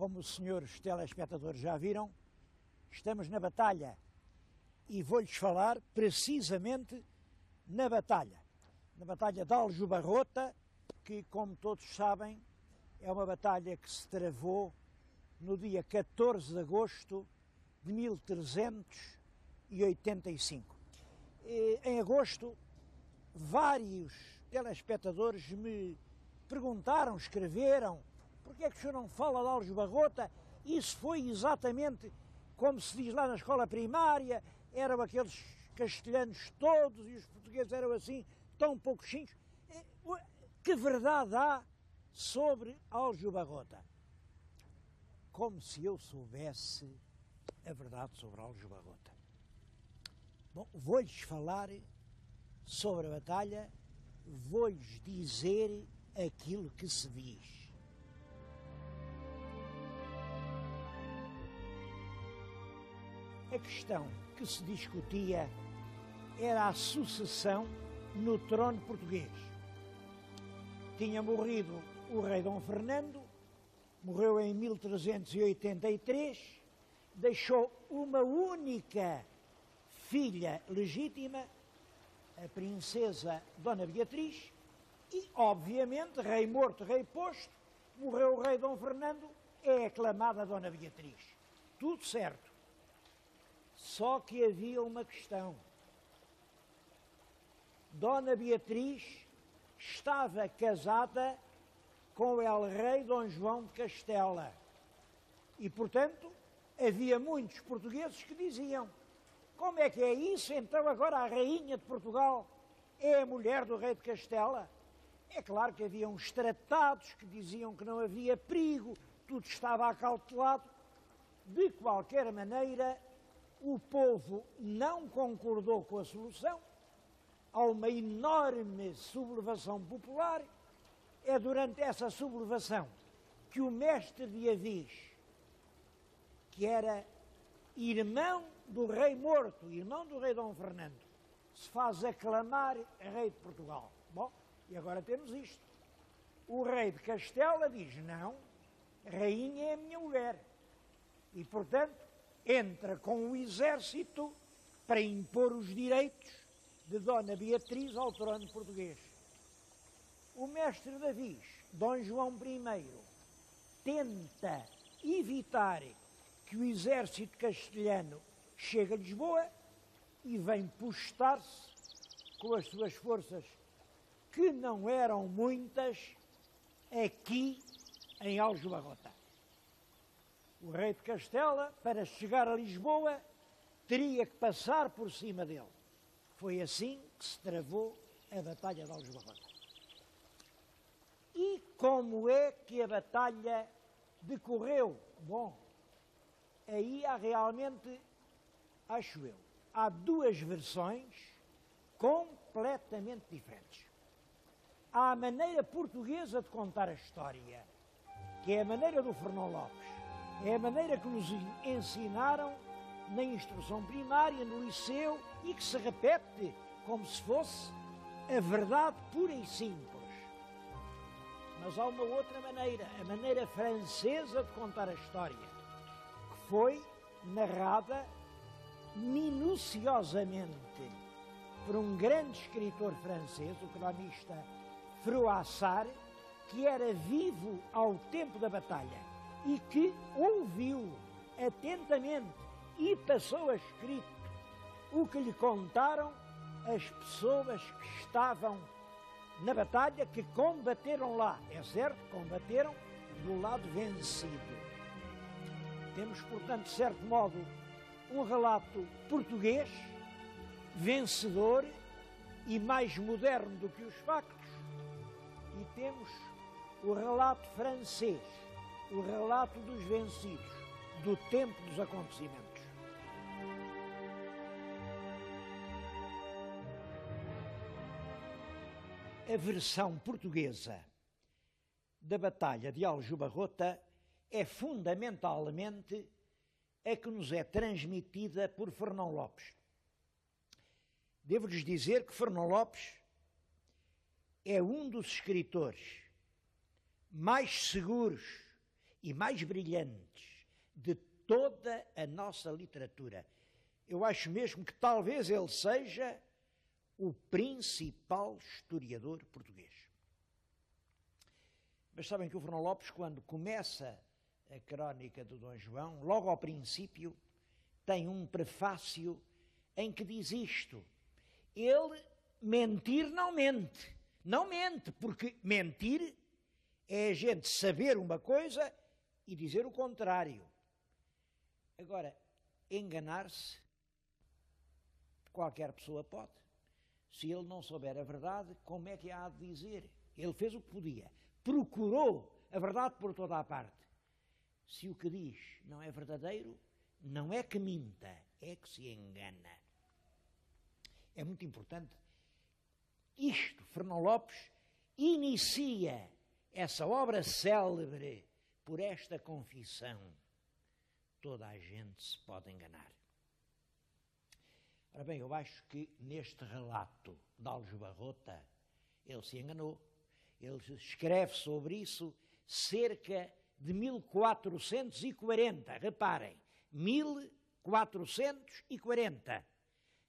Como os senhores telespectadores já viram, estamos na batalha e vou-lhes falar precisamente na batalha de Aljubarrota, que, como todos sabem, é uma batalha que se travou no dia 14 de agosto de 1385. Em agosto, vários telespectadores me perguntaram, escreveram, porque é que o senhor não fala de Aljubarrota? Isso foi exatamente como se diz lá na escola primária, eram aqueles castelhanos todos e os portugueses eram assim, tão pouquinhos. Que verdade há sobre Aljubarrota? Como se eu soubesse a verdade sobre Aljubarrota. Bom, vou-lhes falar sobre a batalha, vou-lhes dizer aquilo que se diz. A questão que se discutia era a sucessão no trono português. Tinha morrido o rei Dom Fernando, morreu em 1383, deixou uma única filha legítima, a princesa Dona Beatriz, e, obviamente, rei morto, rei posto, morreu o rei Dom Fernando, é aclamada Dona Beatriz. Tudo certo. Só que havia uma questão. Dona Beatriz estava casada com o el-rei Dom João de Castela. E, portanto, havia muitos portugueses que diziam: como é que é isso? Então agora a rainha de Portugal é a mulher do rei de Castela? É claro que havia uns tratados que diziam que não havia perigo, tudo estava acautelado. De qualquer maneira, o povo não concordou com a solução. Há uma enorme sublevação popular. É durante essa sublevação que o mestre de Avis, que era irmão do rei morto, irmão do rei Dom Fernando, se faz aclamar rei de Portugal. Bom, e agora temos isto. O rei de Castela diz: não, a rainha é a minha mulher. E, portanto, entra com o exército para impor os direitos de Dona Beatriz ao trono português. O mestre de Avis, Dom João I, tenta evitar que o exército castelhano chegue a Lisboa e vem postar-se com as suas forças, que não eram muitas, aqui em Aljubarrota. O rei de Castela, para chegar a Lisboa, teria que passar por cima dele. Foi assim que se travou a Batalha de Aljubarrota. E como é que a batalha decorreu? Bom, aí há realmente, acho eu, há duas versões completamente diferentes. Há a maneira portuguesa de contar a história, que é a maneira do Fernão Lopes. É a maneira que nos ensinaram na instrução primária, no liceu, e que se repete como se fosse a verdade pura e simples. Mas há uma outra maneira, a maneira francesa de contar a história, que foi narrada minuciosamente por um grande escritor francês, o cronista Froissart, que era vivo ao tempo da batalha e que ouviu atentamente e passou a escrito o que lhe contaram as pessoas que estavam na batalha, que combateram lá. É certo, combateram do lado vencido. Temos, portanto, de certo modo, um relato português, vencedor e mais moderno do que os factos, e temos o relato francês, o relato dos vencidos, do tempo dos acontecimentos. A versão portuguesa da Batalha de Aljubarrota é fundamentalmente a que nos é transmitida por Fernão Lopes. Devo-lhes dizer que Fernão Lopes é um dos escritores mais seguros e mais brilhantes de toda a nossa literatura. Eu acho mesmo que talvez ele seja o principal historiador português. Mas sabem que o Fernão Lopes, quando começa a crónica do Dom João, logo ao princípio, tem um prefácio em que diz isto: ele mentir não mente. Não mente, porque mentir é a gente saber uma coisa e dizer o contrário. Agora, enganar-se, qualquer pessoa pode. Se ele não souber a verdade, como é que há de dizer? Ele fez o que podia. Procurou a verdade por toda a parte. Se o que diz não é verdadeiro, não é que minta, é que se engana. É muito importante. Isto, Fernão Lopes inicia essa obra célebre por esta confissão. Toda a gente se pode enganar. Ora bem, eu acho que neste relato de Aljubarrota ele se enganou. Ele escreve sobre isso cerca de 1440. Reparem, 1440.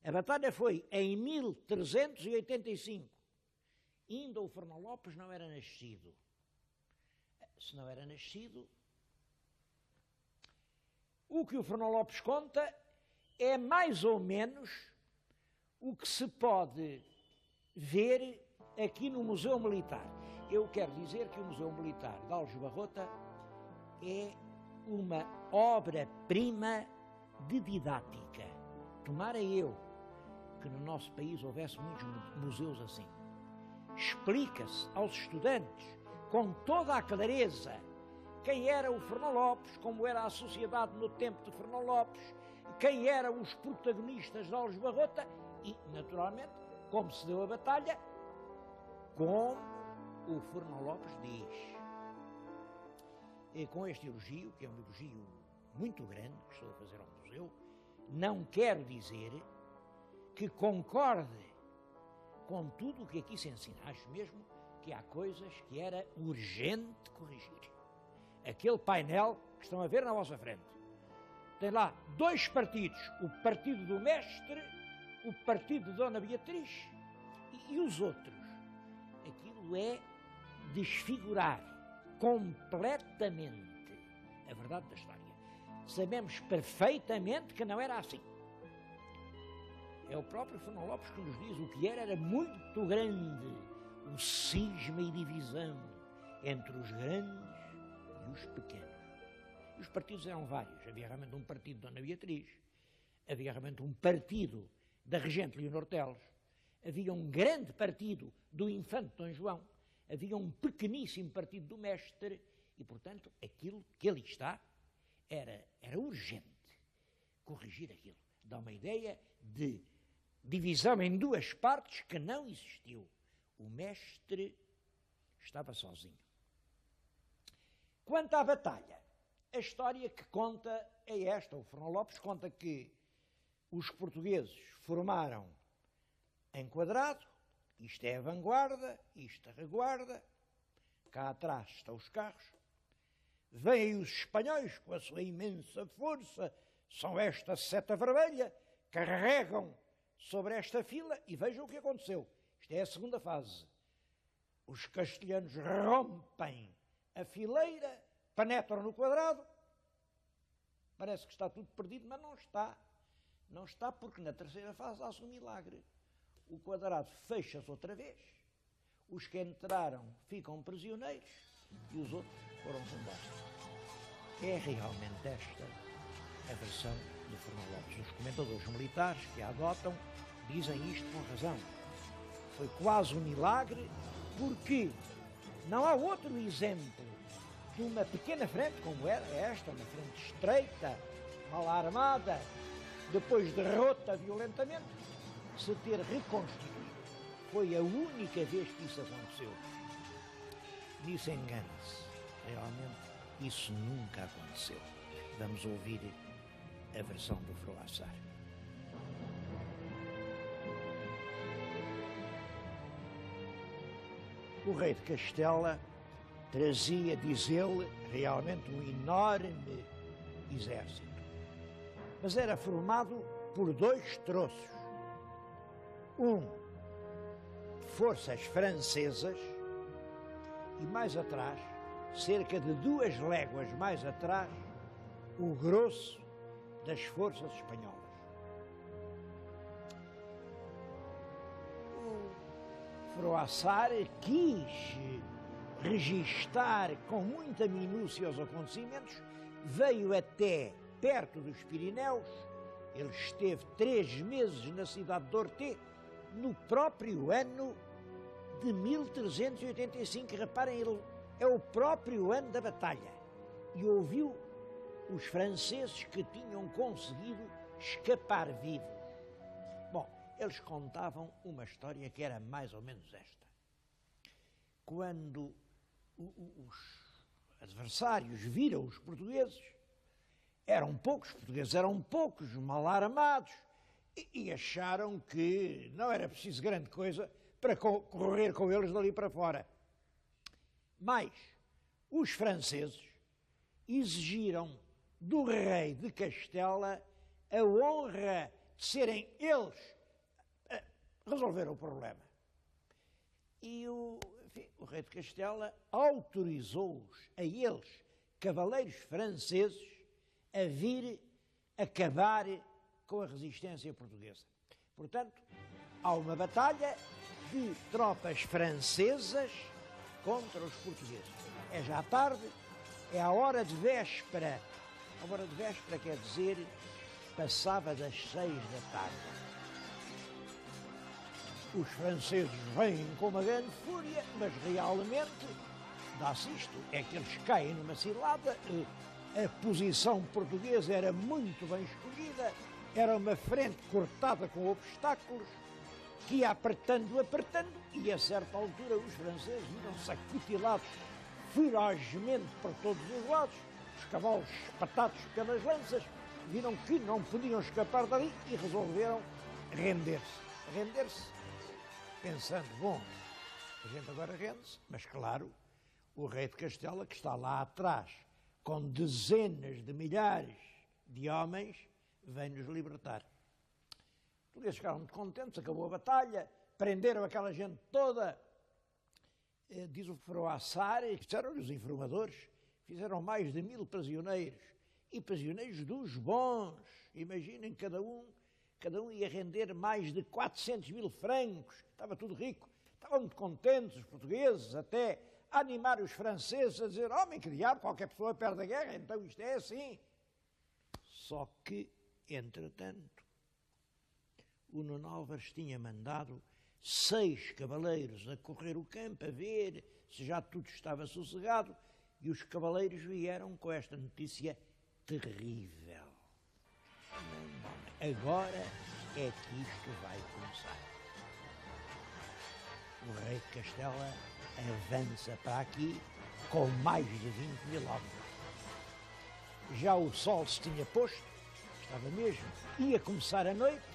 A batalha foi em 1385. Ainda o Fernão Lopes não era nascido. Se não era nascido, o que o Fernão Lopes conta é mais ou menos o que se pode ver aqui no Museu Militar. Eu quero dizer que o Museu Militar de Aljubarrota é uma obra-prima de didática. Tomara eu que no nosso país houvesse muitos museus assim. Explica-se aos estudantes com toda a clareza quem era o Fernão Lopes, como era a sociedade no tempo de Fernão Lopes, quem eram os protagonistas de Aljubarrota e, naturalmente, como se deu a batalha, como o Fernão Lopes diz. E com este elogio, que é um elogio muito grande, que estou a fazer ao museu, não quero dizer que concorde com tudo o que aqui se ensina. Acho mesmo que há coisas que era urgente corrigir. Aquele painel que estão a ver na vossa frente tem lá dois partidos, o partido do mestre, o partido de Dona Beatriz e os outros. Aquilo é desfigurar completamente a verdade da história. Sabemos perfeitamente que não era assim. É o próprio Fernão Lopes que nos diz o que era muito grande o cisma e divisão entre os grandes e os pequenos. E os partidos eram vários. Havia realmente um partido de Dona Beatriz, havia realmente um partido da regente Leonor Teles, havia um grande partido do infante Dom João, havia um pequeníssimo partido do mestre e, portanto, aquilo que ali está era urgente corrigir aquilo. Dá uma ideia de divisão em duas partes que não existiu. O mestre estava sozinho. Quanto à batalha, a história que conta é esta. O Fernão Lopes conta que os portugueses formaram em quadrado, isto é a vanguarda, isto a reguarda, cá atrás estão os carros, vêm os espanhóis com a sua imensa força, são esta seta vermelha, carregam sobre esta fila e vejam o que aconteceu. Isto é a segunda fase. Os castelhanos rompem a fileira, penetram no quadrado, parece que está tudo perdido, mas não está. Não está porque na terceira fase há-se um milagre. O quadrado fecha-se outra vez, os que entraram ficam prisioneiros e os outros foram fundados. É realmente esta a versão de Fernão Lopes. Os comentadores militares que a adotam dizem isto com razão. Foi quase um milagre porque não há outro exemplo de uma pequena frente como era esta, uma frente estreita, mal armada, depois derrota violentamente, se ter reconstituído. Foi a única vez que isso aconteceu. Nisso engana-se. Realmente, isso nunca aconteceu. Vamos ouvir a versão do Froassar. O rei de Castela trazia, diz ele, realmente um enorme exército. Mas era formado por dois troços. Um, forças francesas, e mais atrás, cerca de 2 léguas mais atrás, o grosso das forças espanholas. O Froissart quis registar com muita minúcia os acontecimentos, veio até perto dos Pirineus, ele esteve 3 meses na cidade de Orthez, no próprio ano de 1385, reparem, ele é o próprio ano da batalha, e ouviu os franceses que tinham conseguido escapar vivos. Bom, eles contavam uma história que era mais ou menos esta. Quando os adversários viram os portugueses, eram poucos, mal armados, e acharam que não era preciso grande coisa para correr com eles dali para fora. Mas os franceses exigiram do rei de Castela a honra de serem eles a resolver o problema. E o rei de Castela autorizou-os, a eles, cavaleiros franceses, a vir acabar com a resistência portuguesa. Portanto, há uma batalha de tropas francesas contra os portugueses. É já tarde, é a hora de véspera. A hora de véspera quer dizer, passava das 6 da tarde. Os franceses vêm com uma grande fúria, mas realmente dá-se isto, é que eles caem numa cilada. A posição portuguesa era muito bem escolhida, era uma frente cortada com obstáculos, que ia apertando, e a certa altura os franceses viram-se acutilados ferozmente por todos os lados, os cavalos espatados pelas lanças, viram que não podiam escapar dali e resolveram render-se, pensando, bom, a gente agora rende-se, mas claro, o rei de Castela, que está lá atrás, com dezenas de milhares de homens, vem-nos libertar. Os portugueses ficaram muito contentes, acabou a batalha, prenderam aquela gente toda. Diz o Froissart, disseram-lhe os informadores, fizeram mais de 1000 prisioneiros, e prisioneiros dos bons. Imaginem, cada um ia render mais de 400.000 francos, estava tudo rico, estavam muito contentes os portugueses, até a animar os franceses a dizer, homem, que diabo, qualquer pessoa perde a guerra, então isto é assim. Só que, entretanto, o Nuno Álvares tinha mandado 6 cavaleiros a correr o campo, a ver se já tudo estava sossegado, e os cavaleiros vieram com esta notícia terrível. Agora é que isto vai começar. O rei de Castela avança para aqui com mais de 20.000 homens. Já o sol se tinha posto, estava mesmo, ia começar a noite,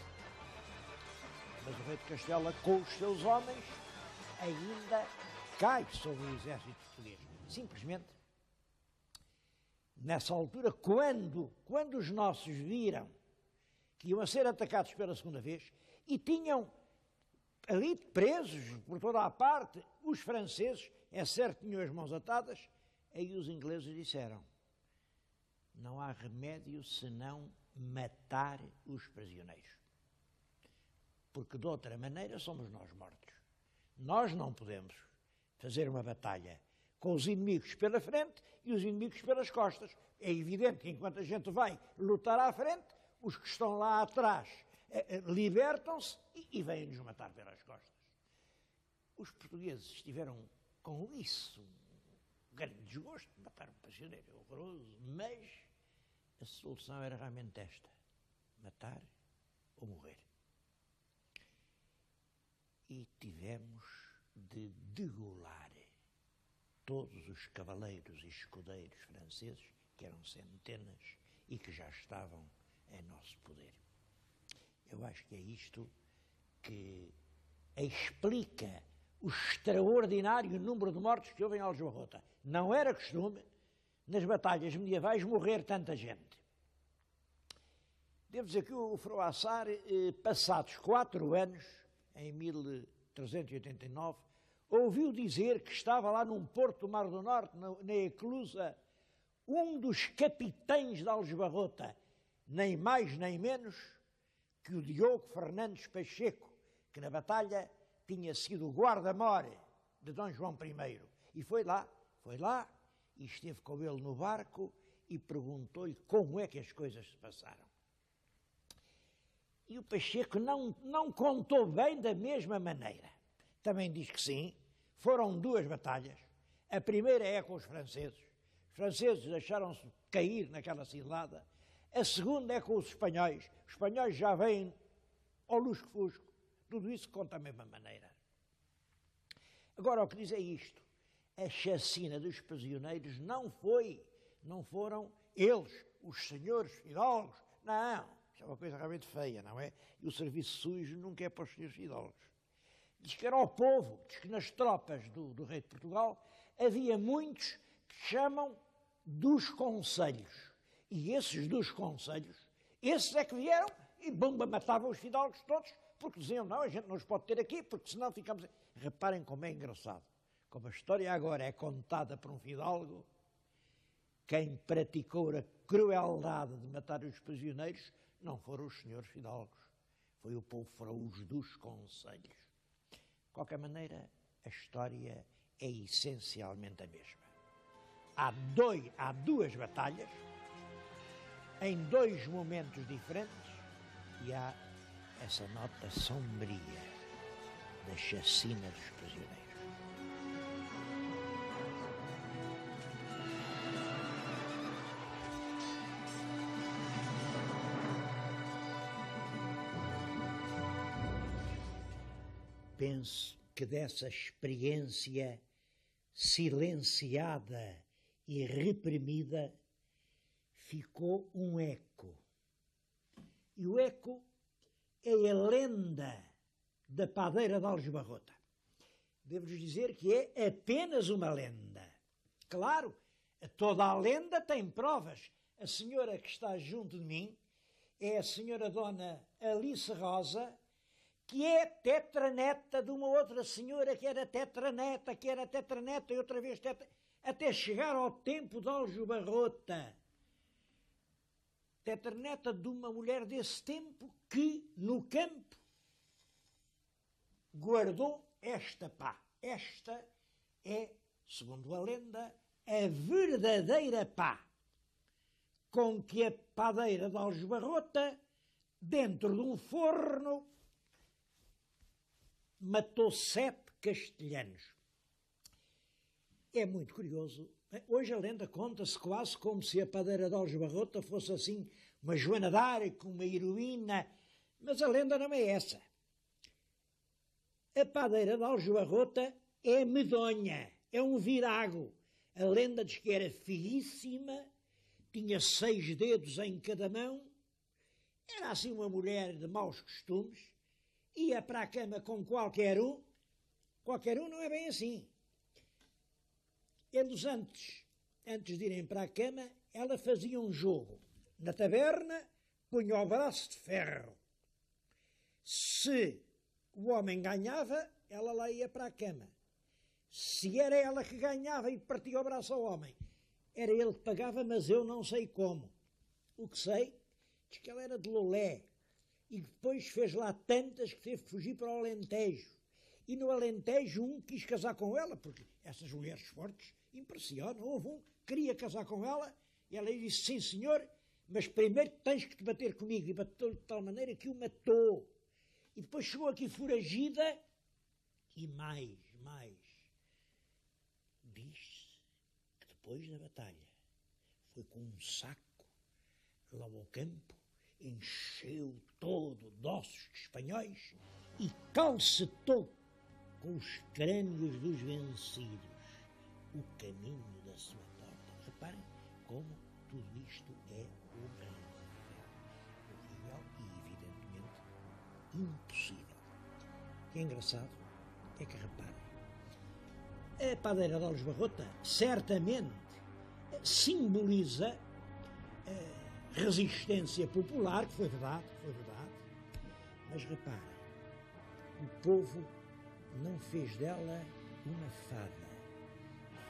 mas o rei de Castela, com os seus homens, ainda cai sobre o exército português. Simplesmente, nessa altura, quando os nossos viram que iam a ser atacados pela segunda vez, e tinham ali presos por toda a parte os franceses, é certo, tinham as mãos atadas, aí os ingleses disseram, não há remédio senão matar os prisioneiros. Porque de outra maneira somos nós mortos. Nós não podemos fazer uma batalha com os inimigos pela frente e os inimigos pelas costas. É evidente que enquanto a gente vai lutar à frente, os que estão lá atrás libertam-se e vêm-nos matar pelas costas. Os portugueses estiveram com isso, um grande desgosto, matar um prisioneiro horroroso, mas a solução era realmente esta, matar ou morrer. E tivemos de degolar todos os cavaleiros e escudeiros franceses, que eram centenas e que já estavam em nosso poder. Eu acho que é isto que explica o extraordinário número de mortos que houve em Aljubarrota. Não era costume, nas batalhas medievais, morrer tanta gente. Devo dizer que o Froissart, passados 4 anos, em 1389, ouviu dizer que estava lá num porto do Mar do Norte, na Eclusa, um dos capitães de Aljubarrota, nem mais nem menos que o Diogo Fernandes Pacheco, que na batalha tinha sido o guarda-mor de Dom João I. E foi lá, e esteve com ele no barco e perguntou-lhe como é que as coisas se passaram. E o Pacheco não contou bem da mesma maneira. Também diz que sim, foram 2 batalhas. A primeira é com os franceses. Os franceses deixaram-se cair naquela cilada. A segunda é com os espanhóis. Os espanhóis já vêm ao lusco-fusco. Tudo isso conta da mesma maneira. Agora, o que diz é isto. A chacina dos prisioneiros não foram eles, os senhores fidalgos. Não, isso é uma coisa realmente feia, não é? E o serviço sujo nunca é para os senhores fidalgos. Diz que era o povo, diz que nas tropas do rei de Portugal havia muitos que chamam dos conselhos. E esses dos conselhos, esses é que vieram e bomba, matavam os fidalgos todos, porque diziam, não, a gente não os pode ter aqui, porque senão ficamos... Reparem como é engraçado. Como a história agora é contada por um fidalgo, quem praticou a crueldade de matar os prisioneiros não foram os senhores fidalgos, foi o povo fraújo dos conselhos. De qualquer maneira, a história é essencialmente a mesma. Há 2 batalhas, em 2 momentos diferentes, e há essa nota sombria da chacina dos prisioneiros. Penso que dessa experiência silenciada e reprimida ficou um eco. E o eco é a lenda da padeira de Aljubarrota. Devo-lhes dizer que é apenas uma lenda. Claro, toda a lenda tem provas. A senhora que está junto de mim é a senhora Dona Alice Rosa, que é tetraneta de uma outra senhora que era tetraneta, e outra vez até chegar ao tempo de Aljubarrota. Tetraneta de uma mulher desse tempo que, no campo, guardou esta pá. Esta é, segundo a lenda, a verdadeira pá com que a padeira de Aljubarrota, dentro de um forno, matou 7 castelhanos. É muito curioso. Hoje a lenda conta-se quase como se a padeira de Aljubarrota fosse assim uma Joana d'Arc, uma heroína, mas a lenda não é essa. A padeira de Aljubarrota é medonha, é um virago. A lenda diz que era feíssima, tinha 6 dedos em cada mão, era assim uma mulher de maus costumes, ia para a cama com qualquer um não é bem assim. Eles antes de irem para a cama, ela fazia um jogo. Na taberna, punha o braço de ferro. Se o homem ganhava, ela lá ia para a cama. Se era ela que ganhava e partia o braço ao homem, era ele que pagava, mas eu não sei como. O que sei, diz que ela era de Lolé, e depois fez lá tantas que teve que fugir para o Alentejo. E no Alentejo um quis casar com ela, porque essas mulheres fortes impressionam. Houve um que queria casar com ela, e ela disse, sim senhor, mas primeiro tens que te bater comigo. E bateu-lhe de tal maneira que o matou. E depois chegou aqui foragida, e mais. Diz-se que depois da batalha foi com um saco lá ao campo, encheu todo de ossos de espanhóis e calcetou com os crânios dos vencidos o caminho da sua porta. Reparem como tudo isto é horrível e evidentemente impossível. O que é engraçado é que reparem, A padeira de Aljubarrota certamente simboliza a resistência popular, que foi verdade, mas repara, o povo não fez dela uma fada,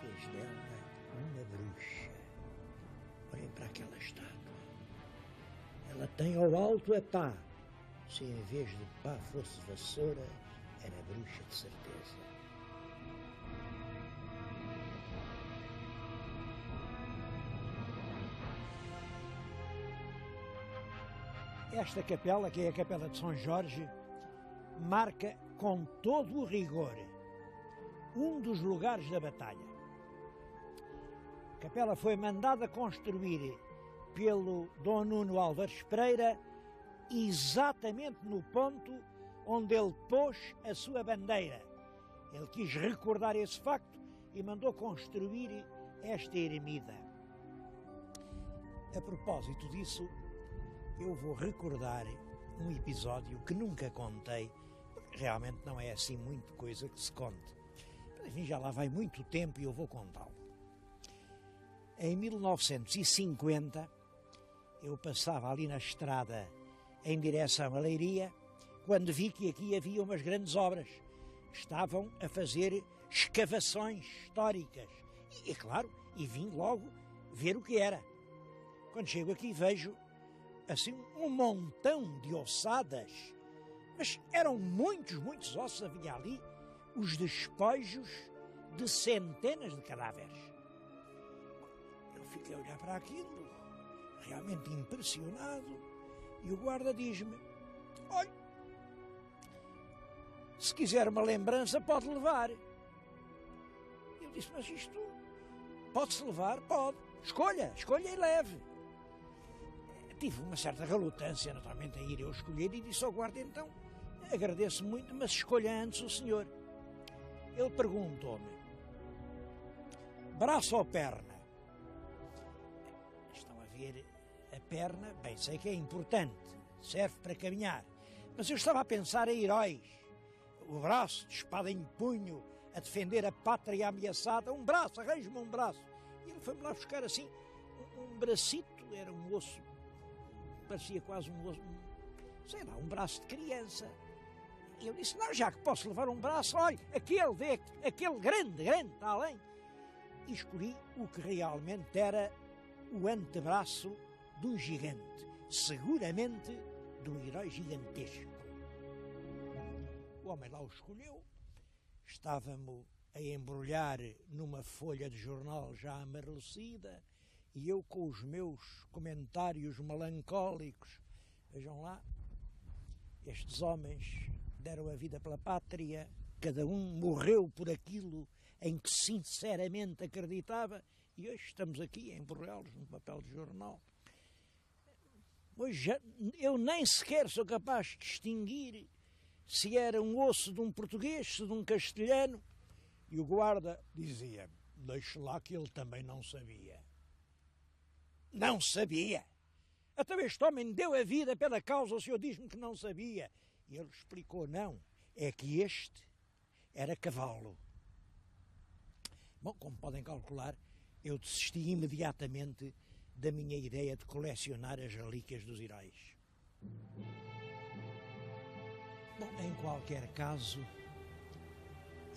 fez dela uma bruxa. Olhem para aquela estátua. Ela tem ao alto a pá. Se em vez de pá fosse vassoura, era bruxa de certeza. Esta capela, que é a Capela de São Jorge, marca com todo o rigor um dos lugares da batalha. A capela foi mandada construir pelo Dom Nuno Álvares Pereira exatamente no ponto onde ele pôs a sua bandeira. Ele quis recordar esse facto e mandou construir esta ermida. A propósito disso, eu vou recordar um episódio que nunca contei, porque realmente não é assim muito coisa que se conte. Mas, enfim, já lá vai muito tempo e eu vou contá-lo. Em 1950, eu passava ali na estrada em direção à Leiria, quando vi que aqui havia umas grandes obras. Estavam a fazer escavações históricas. E claro, vim logo ver o que era. Quando chego aqui vejo assim um montão de ossadas, mas eram muitos ossos. Havia ali os despojos de centenas de cadáveres. Eu fiquei a olhar para aquilo, realmente impressionado, e o guarda diz-me: olha, se quiser uma lembrança pode levar. Eu disse: mas isto pode-se levar? Pode. Escolha e leve. Tive uma certa relutância, naturalmente, a ir eu escolher, e disse ao guarda: então, agradeço muito, mas escolha antes o senhor. Ele perguntou-me: braço ou perna? Estão a ver a perna, bem, sei que é importante, serve para caminhar, mas eu estava a pensar em heróis. O braço, de espada em punho, a defender a pátria ameaçada. Um braço, arranje-me um braço. E ele foi-me lá buscar assim um bracito, era um osso, parecia quase um osso, sei lá, um braço de criança. E eu disse: não, já que posso levar um braço, olha, aquele grande, está além. E escolhi o que realmente era o antebraço de um gigante, seguramente de um herói gigantesco. O homem lá o escolheu, estávamos a embrulhar numa folha de jornal já amarrecida, e eu com os meus comentários melancólicos. Vejam lá, estes homens deram a vida pela pátria, cada um morreu por aquilo em que sinceramente acreditava, e hoje estamos aqui a embrulhá-los num papel de jornal. Hoje eu nem sequer sou capaz de distinguir se era um osso de um português, se de um castelhano. E o guarda dizia: deixe lá que ele também não sabia. Não sabia? Até este homem deu a vida pela causa, o senhor diz-me que não sabia. E ele explicou: não, é que este era cavalo. Bom, como podem calcular, eu desisti imediatamente da minha ideia de colecionar as relíquias dos heróis. Bom, em qualquer caso,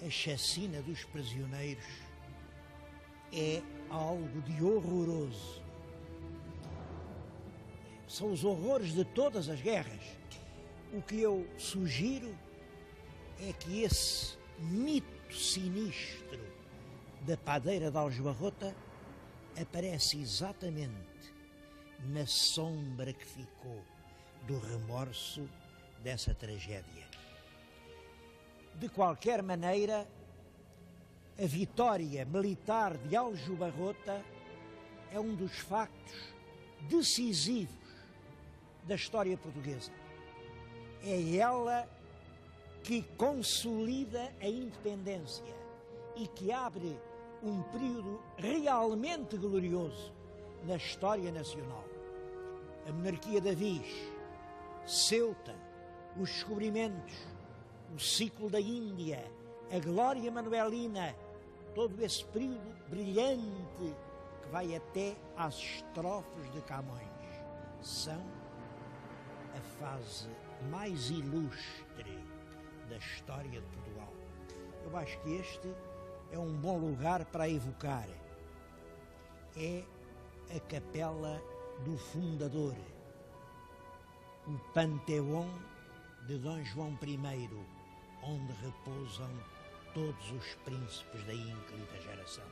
a chacina dos prisioneiros é algo de horroroso. São os horrores de todas as guerras. O que eu sugiro é que esse mito sinistro da padeira de Aljubarrota aparece exatamente na sombra que ficou do remorso dessa tragédia. De qualquer maneira, a vitória militar de Aljubarrota é um dos factos decisivos da história portuguesa. É ela que consolida a independência e que abre um período realmente glorioso na história nacional. A monarquia de Avis, Ceuta, os descobrimentos, o ciclo da Índia, a glória manuelina, todo esse período brilhante que vai até às estrofes de Camões, são a fase mais ilustre da história de Portugal. Eu acho que este é um bom lugar para evocar. É a capela do fundador, o Panteão de Dom João I, onde repousam todos os príncipes da ínclita geração.